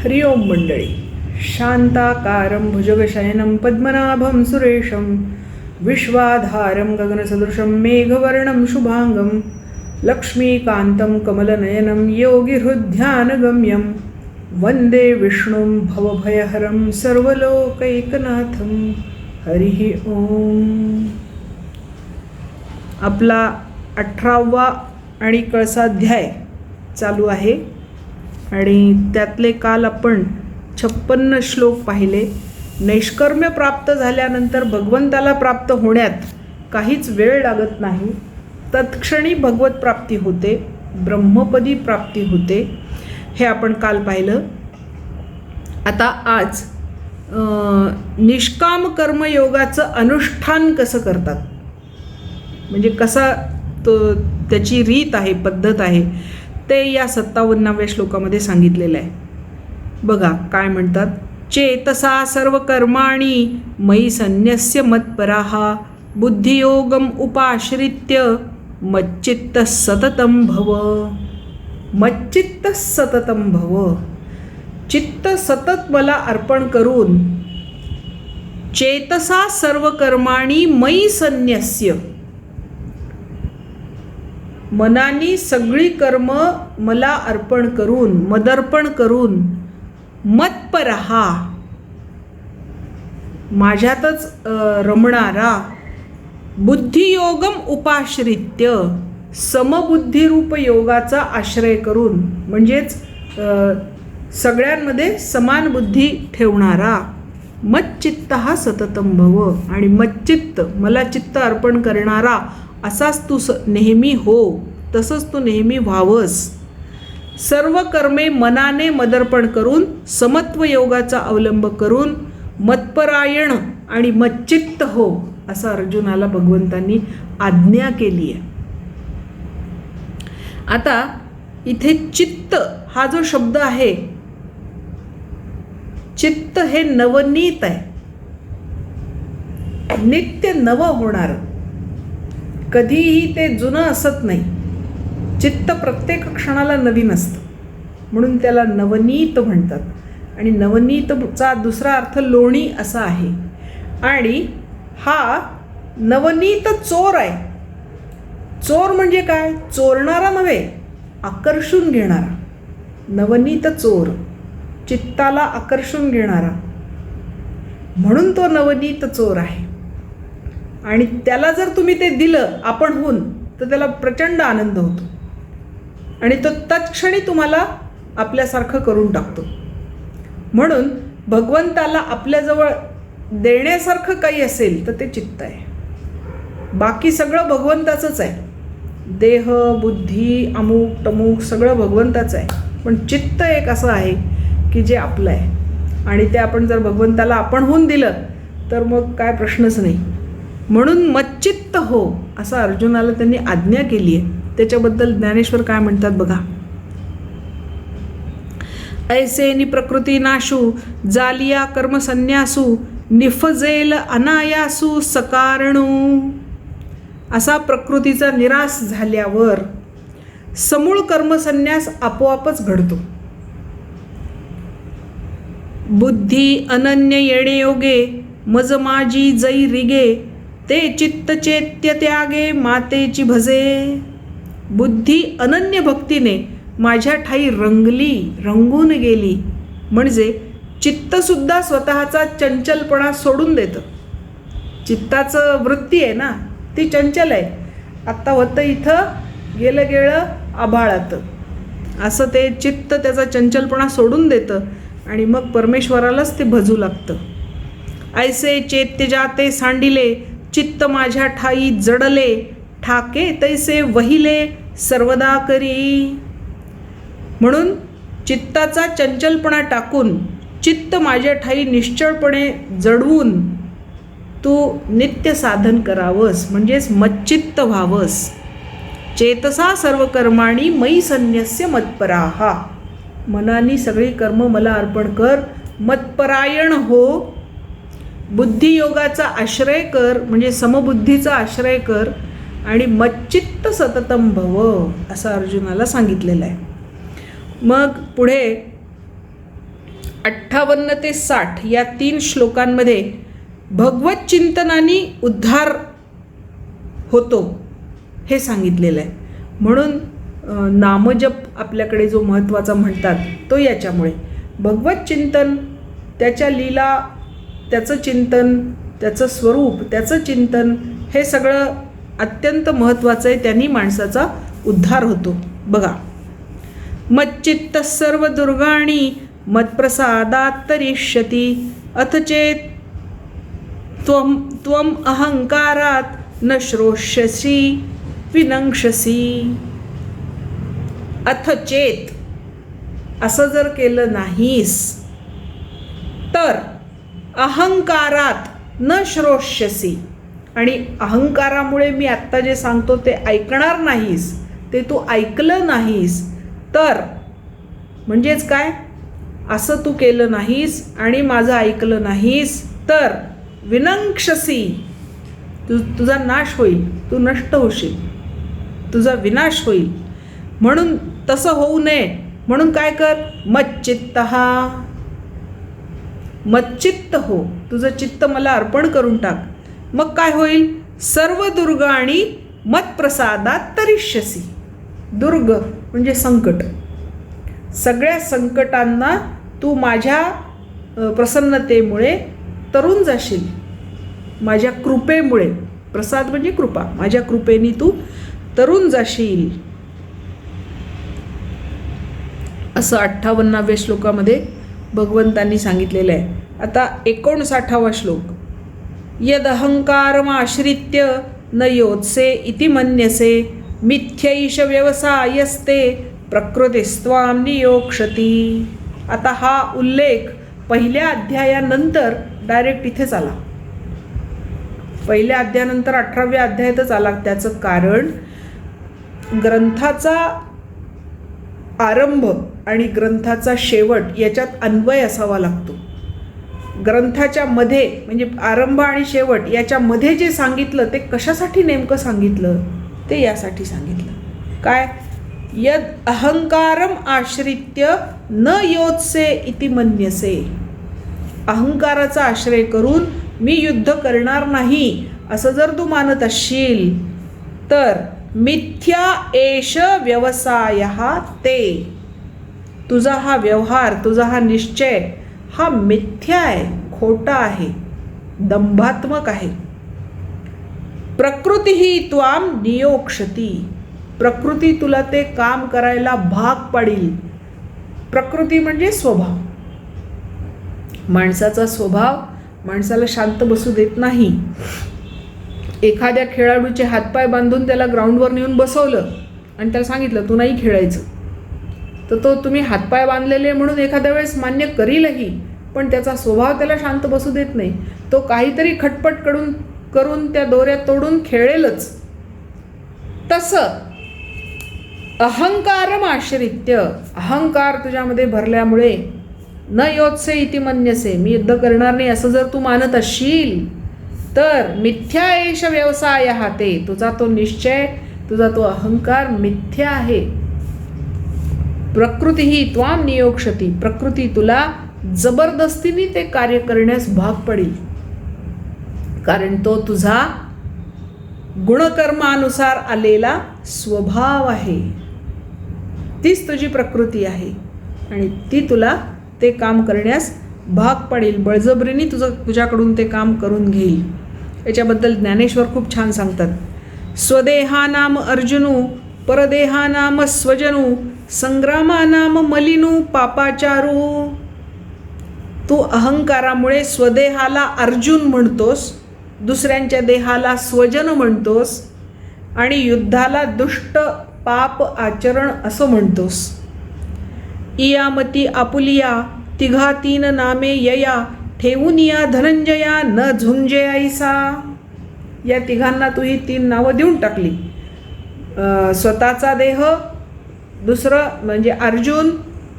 हरि ओम मंडळी. शांताकारं भुजगशयनं पद्मनाभं सुरेशं विश्वाधारं गगनसदृशं मेघवर्णं शुभांगं लक्ष्मीकान्तं कमलनयनं योगिहृद्ध्यानगम्यं वन्दे विष्णुं भवभयहरं सर्वलोकैकनाथं. हरिः ओम. आपला 18वा आणि कळसाध्याय चालू आहे आणि त्यातले काल आपण 56 श्लोक पाहिले. नैष्कर्म्य प्राप्त झाल्यानंतर भगवंताला प्राप्त होण्यात काहीच वेळ लागत नाही. तत्क्षणी भगवत प्राप्ती होते, ब्रह्मपदी प्राप्ती होते, हे आपण काल पाहिलं. आता आज निष्काम कर्मयोगाचं अनुष्ठान कसं करतात, म्हणजे कसा तो त्याची रीत आहे, पद्धत आहे, ते या 57व्या श्लोकामध्ये सांगितलेलं आहे. बघा काय म्हणतात. चेतसा सर्व कर्माणि मयि संन्यस्य मत्पराः बुद्धियोगम उपाश्रित्य मच्चित्त सततं भव. मच्चित्त सततं भव. चित्त सतत मला अर्पण करून चेतसा सर्व कर्माणि मयि संन्यस्य, मनानी सगळी कर्म मला अर्पण करून, मदर्पण करून, मत्परहा माझ्यातच रमणारा, बुद्धियोगम उपाश्रित्य समबुद्धिरूप योगाचा आश्रय करून, म्हणजेच सगळ्यांमध्ये समान बुद्धी ठेवणारा, मच्चित्त हा सततं भव, आणि मच्चित्त मला चित्त अर्पण करणारा असाच तू नेहमी हो, तसंच तू नेहमी व्हावंस. सर्व कर्मे मनाने मदर्पण करून, समत्व योगाचा अवलंब करून मत्परायण आणि मच्चित्त हो, असं अर्जुनाला भगवंतांनी आज्ञा केली आहे. आता इथे चित्त हा जो शब्द आहे, चित्त हे नवनीत आहे, नित्य नवं होणार, कधीही ते जुनं असत नाही. चित्त प्रत्येक क्षणाला नवीन असतं, म्हणून त्याला नवनीत म्हणतात. आणि नवनीतचा दुसरा अर्थ लोणी असा आहे. आणि हा नवनीत चोर आहे. चोर म्हणजे काय? चोरणारा नव्हे, आकर्षून घेणारा. नवनीत चोर, चित्ताला आकर्षून घेणारा, म्हणून तो नवनीत चोर आहे. आणि त्याला जर तुम्ही ते दिलं आपणहून, तर त्याला प्रचंड आनंद होतो आणि तो तत्क्षणी तुम्हाला आपल्यासारखं करून टाकतो. म्हणून भगवंताला आपल्याजवळ देण्यासारखं काही असेल तर ते चित्त आहे. बाकी सगळं भगवंताचंच आहे. देह, बुद्धी, अमुक तमुक सगळं भगवंताचं आहे, पण चित्त एक असं आहे की जे आपलं आहे. आणि ते आपण जर भगवंताला आपणहून दिलं तर मग काय प्रश्नच नाही. म्हणून मच्चित्त हो, असं अर्जुनाला त्यांनी आज्ञा केली आहे. त्याच्याबद्दल ज्ञानेश्वर काय म्हणतात बघा. ऐसे नि प्रकृती नाशू जालिया कर्म संन्यासू निफजेल अनायासू सकारणू. असा प्रकृतीचा निराश झाल्यावर समूळ कर्मसन्यास आपोआपच घडतो. बुद्धी अनन्य येणे योगे मज माझी जै रिगे ते चित्त चेत्य त्यागे मातेची भजे. बुद्धी अनन्य भक्तीने माझ्या ठाई रंगून गेली, म्हणजे चित्तसुद्धा स्वतःचा चंचलपणा सोडून देतं. चित्ताचं वृत्ती आहे ना, ती चंचल आहे. आत्ता होतं इथं, गेलं आभाळात, असं ते चित्त त्याचा चंचलपणा सोडून देतं आणि मग परमेश्वरालाच ते भजू लागतं. ऐसे चैत्य जाते सांडिले चित्त माझ्या ठाई जडले ठाके तैसे वहिले सर्वदा करी. म्हणून चित्ताचा चंचलपणा टाकून चित्त माझ्या ठाई निश्चळपणे जडवून तू नित्य साधन करावंस, म्हणजेच मच्चित्त व्हावंस. चेतसा सर्व कर्माणि मयि संन्यस्य मत्पराः. मनानी सगळी कर्म मला अर्पण कर, मत्परायण हो, बुद्धियोगाचा आश्रय कर, म्हणजे समबुद्धीचा आश्रय कर, आणि मच्चित्त सततं भव, असं अर्जुनाला सांगितलेलं आहे. मग पुढे 58 ते 60 या 3 श्लोकांमध्ये भगवत चिंतनाने उद्धार होतो हे सांगितलेलं आहे. म्हणून नामजप आपल्याकडे जो महत्त्वाचा म्हणतात तो याच्यामुळे भगवत चिंतन, त्याच्या लीला, त्याचं चिंतन, त्याचं स्वरूप, त्याचं चिंतन हे सगळं अत्यंत महत्त्वाचं आहे. त्यांनी माणसाचा उद्धार होतो. बघा, मच्चित्त सर्व दुर्गाणी मत्प्रसादात तरिष्यति अथ चेत त्वम अहंकारात न श्रोष्यसी विनंक्षसी. अथ चेत असं जर केलं नाहीस तर अहंकारात न श्रोष्यसी, आणि अहंकारामुळे मी आत्ता जे सांगतो ते ऐकणार नाहीस, ते तू ऐकलं नाहीस तर, म्हणजेच काय, असं तू केलं नाहीस आणि माझं ऐकलं नाहीस तर विनंक्षसी, तुझा नाश होईल, तू नष्ट होशील, तुझा विनाश होईल. म्हणून तसं होऊ नये म्हणून काय कर, मच्चित्त हो, तुझं चित्त मला अर्पण करून टाक. मग काय होईल, सर्व दुर्गाणी मत्प्रसादात तरिष्यसी. दुर्ग म्हणजे संकट, सगळ्या संकटांना तू माझ्या प्रसन्नतेमुळे तरून जाशील, माझ्या कृपेमुळे. प्रसाद म्हणजे कृपा, माझ्या कृपेने तू तरून जाशील, असं 58व्या श्लोकामध्ये भगवंतांनी सांगितलेलं आहे. आता 59वा श्लोक. यद अहंकारमाश्रित्य न योत्से इति मन्यसे मिथ्यैष व्यवसायस्ते प्रकृतिस्त्वां नियोक्षती. आता हा उल्लेख पहिल्या अध्यायानंतर डायरेक्ट इथेच आला, पहिल्या अध्यायानंतर 18व्या अध्यायातच आला. त्याचं कारण ग्रंथाचा आरंभ आणि ग्रंथाचा शेवट याच्यात अन्वय असावा लागतो. ग्रंथाच्या मध्ये म्हणजे आरंभ आणि शेवट याच्यामध्ये जे सांगितलं ते कशासाठी नेमकं सांगितलं, ते यासाठी सांगितलं. काय, यद अहंकारम आश्रित्य न योत्से इति मन्यसे. अहंकाराचा आश्रय करून मी युद्ध करणार नाही असं जर तू मानत असशील तर मिथ्या एष व्यवसायः ते. तुझा हा व्यवहार, तुझा हा निश्चय हा मिथ्या आहे, खोटा आहे, दंभात्मक आहे. प्रकृतीही त्वाम नियोक्षती. प्रकृती तुला ते काम करायला भाग पाडील. प्रकृती म्हणजे स्वभाव. माणसाचा स्वभाव माणसाला शांत बसू देत नाही. एखाद्या खेळाडूचे हातपाय बांधून त्याला ग्राउंडवर नेऊन बसवलं आणि त्याला सांगितलं तू नाही खेळायचं, तर तो तुम्ही हातपाय बांधलेले म्हणून एखाद्या वेळेस मान्य करीलही, पण त्याचा स्वभाव त्याला शांत बसू देत नाही. तो काहीतरी खटपट करून त्या दोऱ्या तोडून खेळेलच. तसं अहंकारम आश्रित्य, अहंकार तुझ्यामध्ये भरल्यामुळे न योत्से इति मन्यसे, मी युद्ध करणार नाही असं जर तू मानत असशील तर मिथ्या एष व्यवसाय ते. तुझा तो निश्चय, तुझा तो अहंकार मिथ्या आहे. प्रकृतीही त्वाम नियोक्षती. प्रकृती तुला जबरदस्तीने ते कार्य करण्यास भाग पडेल, कारण तो तुझा गुणकर्मानुसार आलेला स्वभाव आहे. तीच तुझी प्रकृती आहे आणि ती तुला ते काम करण्यास भाग पडेल, बळजबरीने तुझ्याकडून ते काम करून घेईल. याच्याबद्दल ज्ञानेश्वर खूप छान सांगतात. स्वदेहानाम अर्जुनू परदेहानाम स्वजनू संग्रामानाम मलिनू पापाचारू. तू अहंकारामुळे स्वदेहाला अर्जुन म्हणतोस, दुसऱ्यांच्या देहाला स्वजन म्हणतोस आणि युद्धाला दुष्ट पाप आचरण असं म्हणतोस. इयामती आपुलिया तिघा तीन नामे यया ठेवून या धनंजया न झुंजे ऐसा. या तिघांना तू ही 3 नावं देऊन टाकली. स्वतःचा देह, दुसरं म्हणजे अर्जुन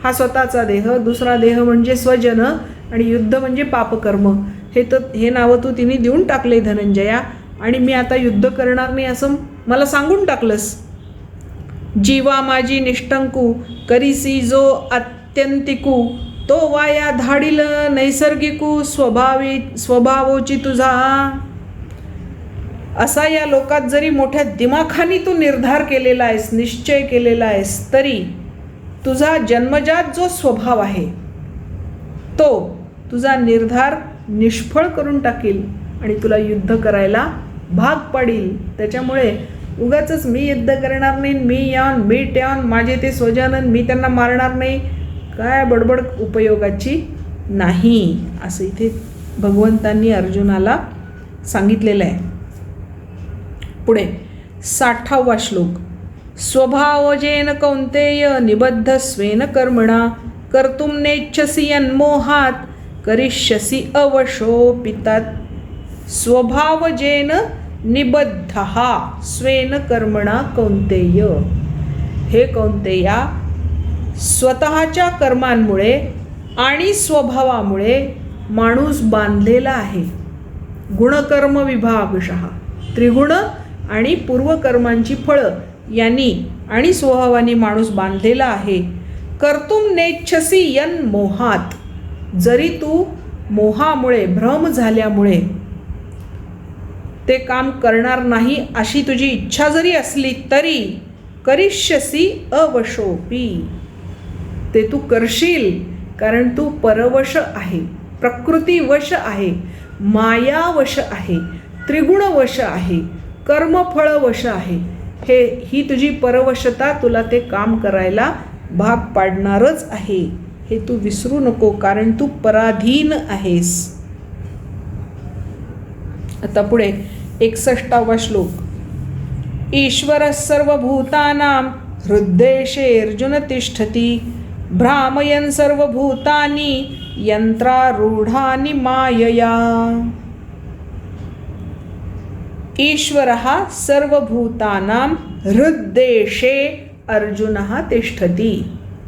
हा स्वतःचा देह, दुसरा देह म्हणजे स्वजन आणि युद्ध म्हणजे पापकर्म. हे नावं तू तिने देऊन टाकले धनंजया, आणि मी आता युद्ध करणार नाही असं मला सांगून टाकलंस. जीवा माझी निष्ठंकू करीसी जो अत्यंतिकू तो तो वाया धाडील नैसर्गिकू स्वभावोची तुझा. असा या लोकात जरी मोठ्या दिमाखानी तू निर्धार केलेला आहेस, निश्चय केलेला आहेस, तरी तुझा जन्मजात जो स्वभाव आहे तो तुझा निर्धार निष्फळ करून टाकील आणि तुला युद्ध करायला भाग पाडील. त्याच्यामुळे उगाचच मी युद्ध करणार नाही, मी यान मी ट्यान, माझे ते स्वजनन, मी त्यांना मारणार नाही, काय बडबड उपयोगाची नाही, असं इथे भगवंतांनी अर्जुनाला सांगितलेलं आहे. पुढे 60वा श्लोक. स्वभावजेन कौंतेय निबद्ध स्वेन कर्मणा कर्तुम नेच्छसी यन्मोहात करिष्यसी अवशोपितात. स्वभावजेन निबद्धः स्वेन कर्मणा कौंतेय. हे कौंतेया, स्वतःच्या कर्मांमुळे आणि स्वभावामुळे माणूस बांधलेला आहे. गुणकर्म विभागशः, त्रिगुण आणि पूर्वकर्मांची फळं यांनी आणि स्वभावाने माणूस बांधलेला आहे. कर्तुम नेच्छसी यन मोहात, जरी तू मोहामुळे भ्रम झाल्यामुळे ते काम करणार नाही अशी तुझी इच्छा जरी असली तरी करिष्यसी अवशोपी, ते तू करशील, कारण तू परवश आहे, प्रकृतीवश आहे, मायावश आहे, त्रिगुणवश आहे, कर्मफळवश आहे. ही तुझी परवशता तुला ते काम करायला भाग पाडणारच आहे, हे तू विसरू नको, कारण तू पराधीन आहेस. आता पुढे 61वा श्लोक. ईश्वरः सर्वभूतानां हृद्देशे अर्जुन तिष्ठति भ्रामयन् सर्वभूतानि यंत्रारूढानि मायया. ईश्वरः सर्वभूतानां हृद्देशे अर्जुनः तिष्ठति.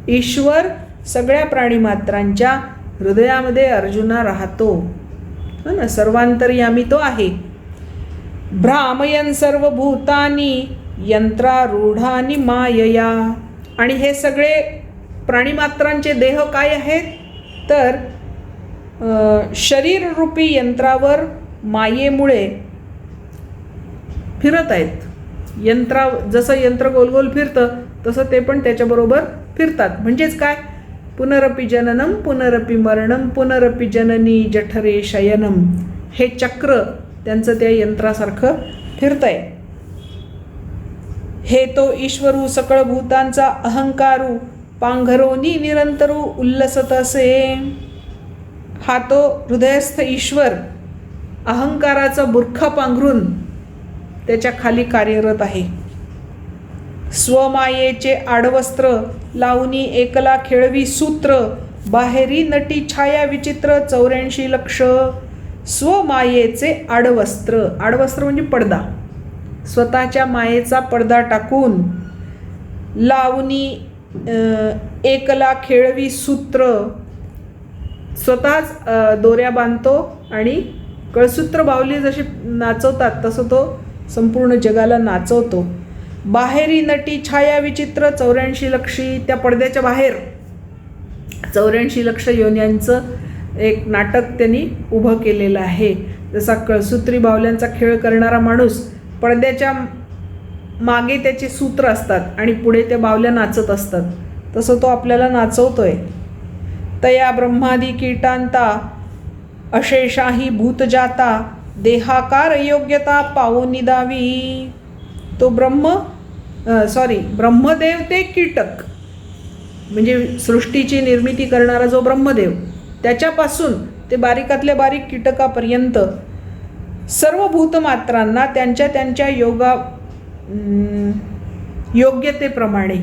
ईश्वर सगळ्या प्राणीमात्रांच्या हृदयामध्ये अर्जुन राहतो, हो ना, सर्वांतर्यामी तो आहे. भ्रामयन् सर्वभूतानि यंत्रारूढानि मायया. आणि हे सगळे प्राणीमात्रांचे देह काय आहेत तर शरीररूपी यंत्रावर मायेमुळे फिरत आहेत. जसं यंत्र गोलगोल फिरतं तसं ते पण त्याच्याबरोबर फिरतात. म्हणजेच काय, पुनरपि जननम पुनरपि मरणम पुनरपि जननी जठरे शयनम, हे चक्र त्यांचं त्या यंत्रासारखं फिरतंय. हे तो ईश्वरू सकळ भूतांचा अहंकारू पांघरोनी निरंतरू उल्लसत असे. हा तो हृदयस्थ ईश्वर अहंकाराचा बुरखा पांघरून त्याच्या खाली कार्यरत आहे. स्वमायेचे आडवस्त्र लावणी एकला खेळवी सूत्र बाहेरी नटी छाया विचित्र 84 लक्ष. स्वमायेचे आडवस्त्र, आडवस्त्र म्हणजे पडदा, स्वतःच्या मायेचा पडदा टाकून लावणी एकला खेळवी सूत्र, स्वतःच दोऱ्या बांधतो आणि कळसूत्र बाहुली जशी नाचवतात तसं तो संपूर्ण जगाला नाचवतो. बाहेरी नटी छाया विचित्र 84 लक्षी, त्या पडद्याच्या बाहेर 84 लक्ष योन्यांचं एक नाटक त्यांनी उभं केलेलं आहे. जसा कळसूत्री बाहुल्यांचा खेळ करणारा माणूस, पडद्याच्या मागे त्याचे सूत्र असतात आणि पुढे त्या बाहुल्या नाचत असतात, तसं तो आपल्याला नाचवतोय. तया ब्रह्मादी कीटांता अशेषाही भूतजाता देहाकार योग्यता पावो निदावी. तो ब्रह्मदेव ते कीटक, म्हणजे सृष्टीची निर्मिती करणारा जो ब्रह्मदेव, त्याच्यापासून ते बारीकातल्या बारीक कीटकापर्यंत सर्व भूतमात्रांना त्यांच्या त्यांच्या योग्यतेप्रमाणे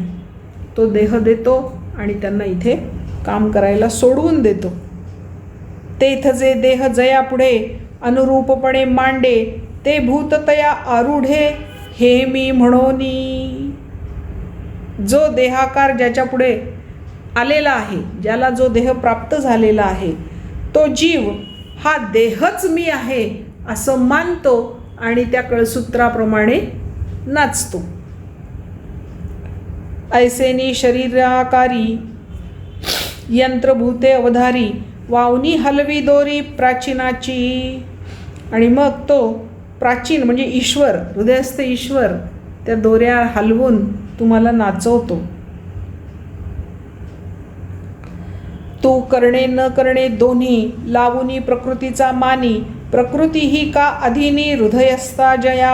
तो देह देतो आणि त्यांना इथे काम करायला सोडवून देतो. तेथ जे देह जया पुढे अनुरूपपणे मांडे ते भूततया आरूढे हे मी म्हणोनी. जो देहाकार ज्याच्या पुढे आलेला आहे, ज्याला जो देह प्राप्त झालेला आहे, तो जीव हा देहच मी आहे असं मानतो आणि त्या कळसूत्राप्रमाणे नाचतो. ऐसेनी शरीराकारी यंत्रभूते अवधारी वावनी हलवी दोरी प्राचीनाची. आणि मग तो प्राचीन म्हणजे ईश्वर, हृदयस्थ ईश्वर त्या दोऱ्या हलवून तुम्हाला नाचवतो. तू करणे न करणे दोन्ही लावूनी प्रकृतीचा मानी प्रकृती ही का अधीनी हृदयस्था जया.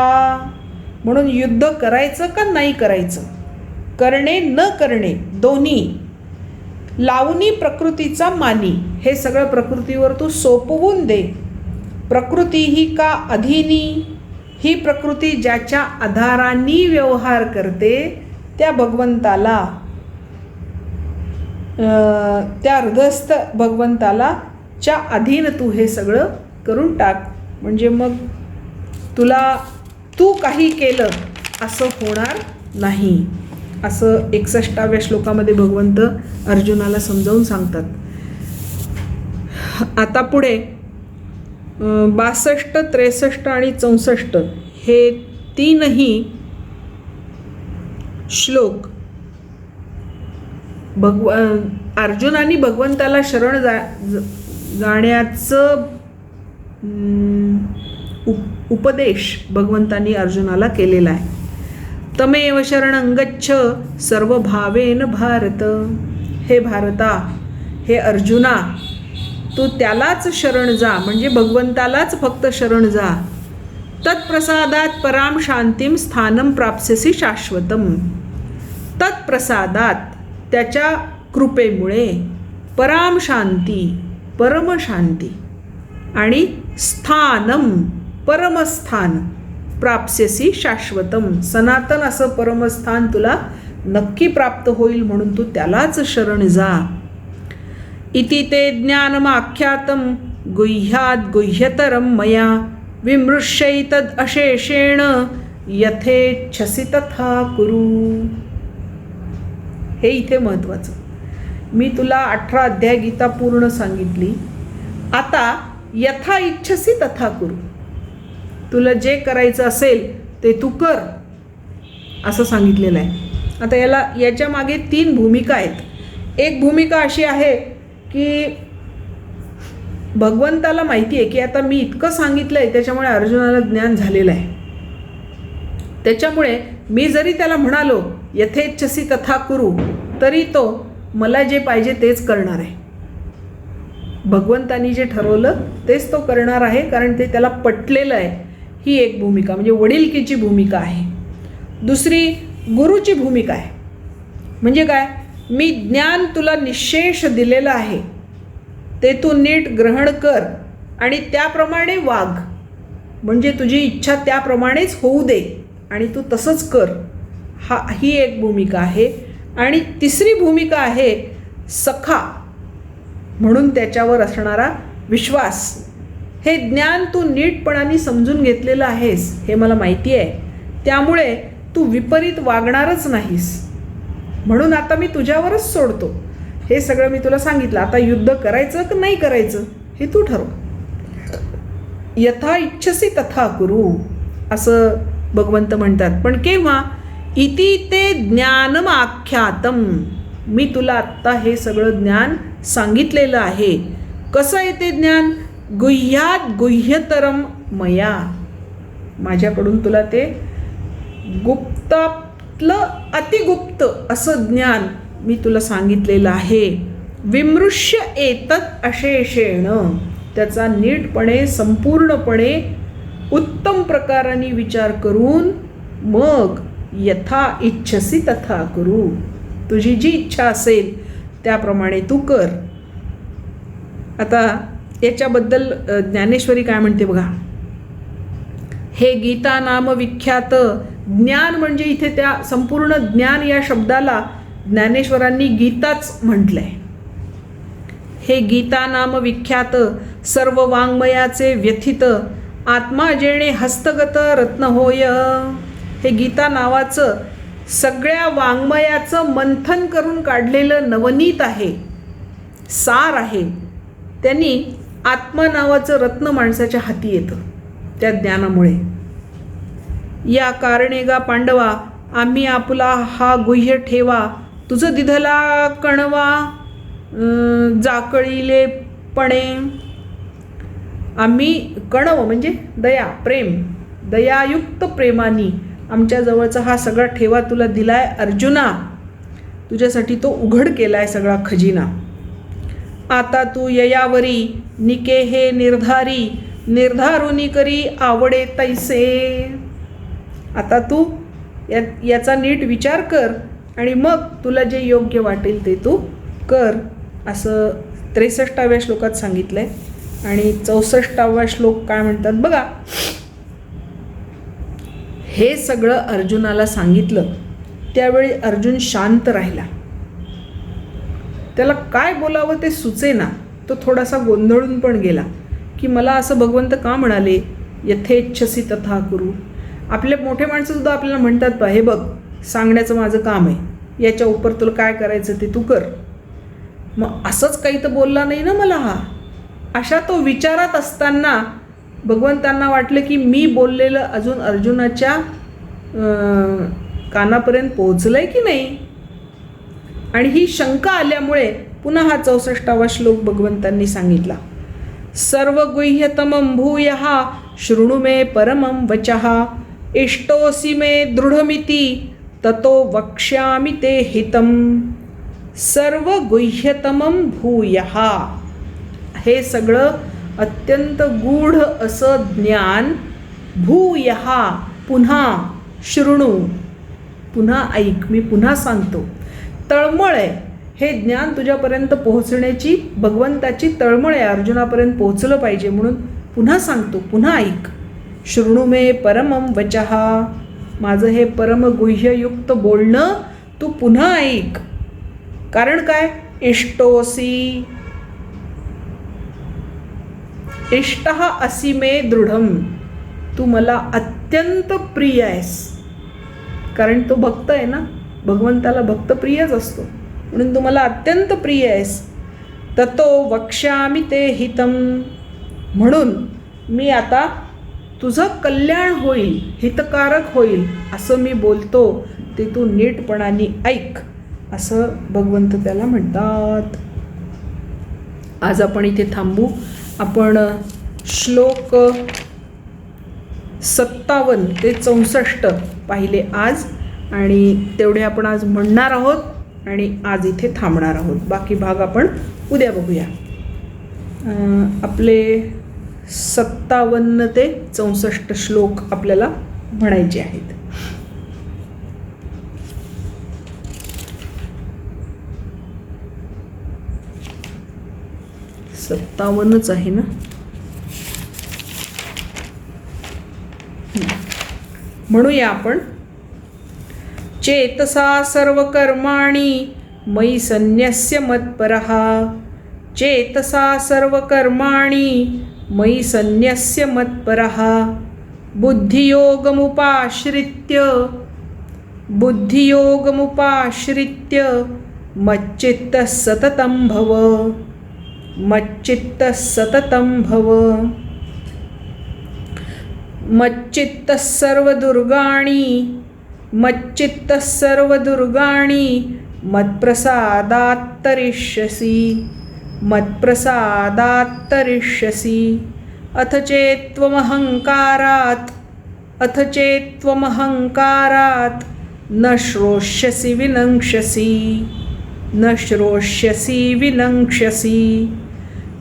म्हणून युद्ध करायचं का नाही करायचं, करणे न करणे दोन्ही लावूनी प्रकृतीचा मानी, हे सगळं प्रकृतीवर तू सोपवून दे. प्रकृती ही का अधीनी, ही प्रकृती ज्याच्या आधाराने व्यवहार करते त्या भगवंताला, त्या हृदयस्थ भगवंताला च्या अधीन तू हे सगळं करून टाक. म्हणजे मग तू काही केलं असं होणार नाही, असं 61व्या श्लोकामध्ये भगवंत अर्जुनाला समजावून सांगतात. आता पुढे 62, 63 आणि 64 हे तीनही श्लोक अर्जुनाने भगवंताला शरण जाण्याचं उपदेश भगवंतांनी अर्जुनाला केलेला आहे. तमेव शरणं गच्छ सर्वभावेन भारत. हे भारता, हे अर्जुना, तू त्यालाच शरण जा, म्हणजे भगवंतालाच फक्त शरण जा. तत्प्रसादात पराम शांतीम स्थानं प्राप्स्यसि शाश्वतम. तत्प्रसादात त्याच्या कृपेमुळे पराम शांती परमशांती आणि स्थानम परमस्थान प्राप्स्यसि शाश्वतम सनातन असं परमस्थान तुला नक्की प्राप्त होईल, म्हणून तू त्यालाच शरण जा. इति ते ज्ञानमाख्यातं गुह्याद् गुह्यतरं मया विमृश्यैतद् अशेषेण यथेच्छसि तथा कुरु. हे इथे महत्त्वाचं. मी तुला 18 अध्याय गीता पूर्ण सांगितली. आता यथा इच्छसी तथा कुरु, तुला जे करायचं असेल ते तू कर असं सांगितलेलं आहे. आता याच्या मागे 3 भूमिका आहेत. एक भूमिका अशी आहे की भगवंताला माहिती आहे की आता मी इतकं सांगितलं आहे त्याच्यामुळे अर्जुनाला ज्ञान झालेलं आहे, त्याच्यामुळे मी जरी त्याला म्हणालो यथेच्छसी तथा कुरु तरी तो मला जे पाहिजे तेच करणार आहे. भगवंतानी जे ठरवलं तेच तो करणार आहे, कारण ते त्याला पटलेलं आहे. ही एक भूमिका म्हणजे वडिलकीची भूमिका आहे. दुसरी गुरुची भूमिका आहे. म्हणजे काय, मी ज्ञान तुला निःशेष दिलेलं आहे, ते तू नीट ग्रहण कर आणि त्याप्रमाणे वाग, म्हणजे तुझी इच्छा त्याप्रमाणेच होऊ दे आणि तू तसंच कर. ही एक भूमिका आहे. आणि तिसरी भूमिका आहे सखा म्हणून त्याच्यावर असणारा विश्वास. हे ज्ञान तू नीटपणाने समजून घेतलेलं आहेस हे मला माहिती आहे, त्यामुळे तू विपरीत वागणारच नाहीस, म्हणून आता मी तुझ्यावरच सोडतो. हे सगळं मी तुला सांगितलं. आता युद्ध करायचं की नाही करायचं हे तू ठरव. यथा इच्छसी तथा कुरु असं भगवंत म्हणतात. पण केव्हा, इति ते ज्ञानमाख्यातम, मी तुला आत्ता हे सगळं ज्ञान सांगितलेलं आहे. कसं आहे ते ज्ञान, गुह्यात गुह्यतरम मया, माझ्याकडून तुला ते गुप्तातलं अतिगुप्त असं ज्ञान मी तुला सांगितलेलं आहे. विमृश्य एतत् अशेषेण, त्याचा नीटपणे संपूर्णपणे उत्तम प्रकाराने विचार करून मग यथा इच्छसी तथा कुरु, तुझी जी इच्छा असेल त्याप्रमाणे तू कर. आता याच्याबद्दल ज्ञानेश्वरी काय म्हणते बघा. हे गीता नाम विख्यात, ज्ञान म्हणजे इथे त्या संपूर्ण ज्ञान या शब्दाला ज्ञानेश्वरांनी गीताच म्हटलंय. हे गीता नाम विख्यात सर्व वाङ्मयाचे व्यथित आत्मा जेणे हस्तगत रत्न होय. हे गीता नावाचं सगळ्या वाङ्मयाचं मंथन करून काढलेलं नवनीत आहे, सार आहे. त्यांनी आत्मा नावाचं रत्न माणसाच्या हाती येतं त्या ज्ञानामुळे. या कारणे गा पांडवा आम्ही आपला हा गुह्य ठेवा, तुझं दिधला कणवा. जाकळीले पणे. आम्ही कणव म्हणजे दया, प्रेम, दयायुक्त प्रेमानी आमच्या जवळचा हा सगळा ठेवा तुला दिलाय अर्जुना. तुझ्यासाठी तो उघड केलाय सगळा खजिना. आता तू ययावरी निके हे निर्धारी, निर्धारुनी करी आवडे तैसे. आता तू याचा नीट विचार कर आणि मग तुला जे योग्य वाटेल ते तू कर, असं 63व्या श्लोकात सांगितलं आहे. आणि 64वा श्लोक काय म्हणतात बघा. हे सगळं अर्जुनाला सांगितलं त्यावेळी अर्जुन शांत राहिला. त्याला काय बोलावं ते सुचेना. तो थोडासा गोंधळून पण गेला की मला असं भगवंत का म्हणाले, यथेच्छसी तथा कुरु. आपले मोठे माणसंसुद्धा आपल्याला म्हणतात पहा, हे बघ सांगण्याचं माझं काम आहे, याच्या उपर तुला काय करायचं ते तू कर. मग असंच काही तर बोलला नाही ना मला हा. अशा तो विचारात असताना भगवंतांना वाटलं की मी बोललेलं अजून अर्जुनाच्या कानापर्यंत पोहोचलंय की नाही. आणि ही शंका आल्यामुळे पुन्हा हा 64वा श्लोक भगवंतांनी सांगितला. सर्व गुह्यतमं भूयः शृणु मे परमं वचः, इष्टोऽसि मे दृढमिति ततो वक्ष्यामि ते हितम्. सर्व गुह्यतमं भूयः, हे सगळं अत्यंत गूढ असं ज्ञान, भूयः पुन्हा, शृणु पुन्हा ऐक, मी पुन्हा सांगतो. तळमळ आहे हे ज्ञान तुझ्यापर्यंत पोहोचण्याची, भगवंताची तळमळ आहे, अर्जुनापर्यंत पोहोचलं पाहिजे म्हणून पुन्हा सांगतो, पुन्हा ऐक. शृणु मे परमं वचः, माझं हे परमगुह्ययुक्त बोलणं तू पुन्हा ऐक. कारण काय, इष्टोसी, इष्टः असि मे दृढम, तू मला अत्यंत प्रिय आहेस. कारण तो भक्त आहे ना, भगवंताला भक्त प्रियच असतो, म्हणून तू मला अत्यंत प्रिय आहेस. ततो वक्ष्यामि ते हितम, म्हणून मी आता तुझं कल्याण होईल, हितकारक होईल असं मी बोलतो, ते तू नीटपणाने ऐक, असं भगवंत त्याला म्हणतात. आज आपण इथे थांबू. आपण श्लोक 57 ते 64 पाहिले आज, आणि तेवढे आपण आज म्हणणार आहोत आणि आज इथे थांबणार आहोत. बाकी भाग आपण उद्या बघूया. आपले 57 ते 64 श्लोक आपल्याला म्हणायचे आहेत. 57च आहे ना. म्हणूया आपण. चेतसा सर्व कर्माणि मयि संन्यस्य मत्परः, चेतसा सर्व कर्माणि मयि संन्यस्य मत्परः, बुद्धियोगमुपाश्रित्य मच्चित्तः सततं भव, मच्चित्तः सततं भव. मच्चित्तः सर्वदुर्गाणि मत्प्रसादात् तरिष्यसि. अथ चेत्त्वमहङ्कारात् न श्रोष्यसि विनङ्क्ष्यसि.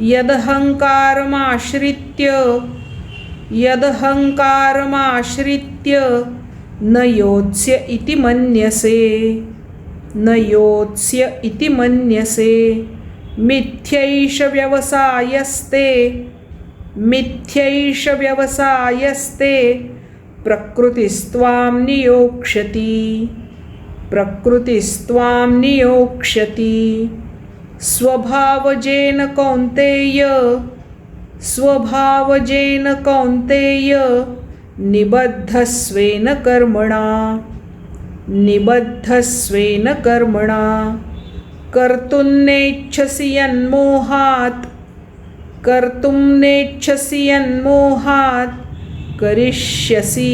यदहङ्कारमाश्रित्य न योत्स्य इति मन्यसे. मिथ्यैष व्यवसायस्ते प्रकृतिस्त्वां नियोक्ष्यति. स्वभावजेन कौन्तेय निबद्धस्वेन कर्मणा कर्तुं नेच्छसि यन्मोहात् करिष्यसि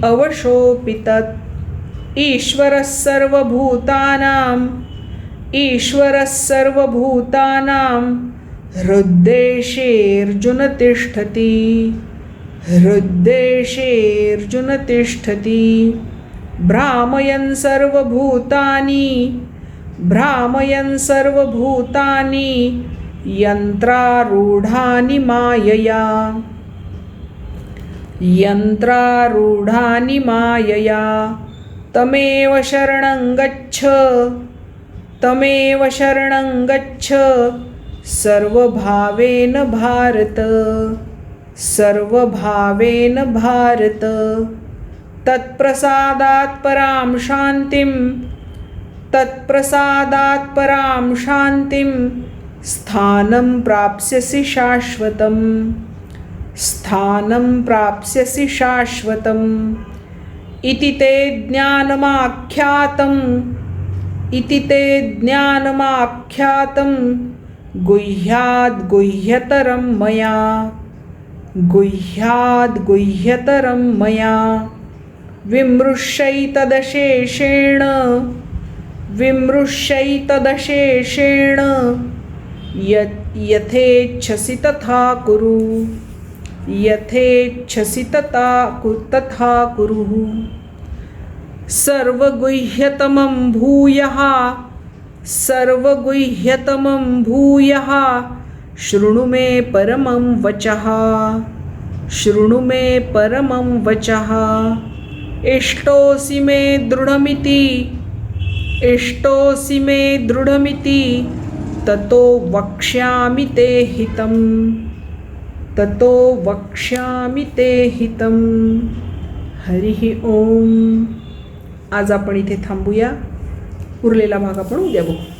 अवशोऽपि तत्. ईश्वरः सर्वभूतानां हृद्देशेऽर्जुन तिष्ठति भ्रामयन् सर्वभूतानि यन्त्रारूढानि मायया तमेव शरणं गच्छ सर्वभावेन भारत तत्प्रसादात् परां शान्तिं स्थानं प्राप्स्यसि शाश्वतम् इति ते ज्ञानमाख्यातं गुह्याद् गुह्यतरं मया विमृश्यैतदशेषेण यथेच्छसि तथा कुरु सर्वगुह्यतमं भूयः शृणु मे परमं वचः इष्टोऽसि मे दृढमिति ततो वक्ष्यामि ते हितम् हरिः ओम. आज आपण इथे थांबूया. उरलेला भाग आपण उद्या बघू.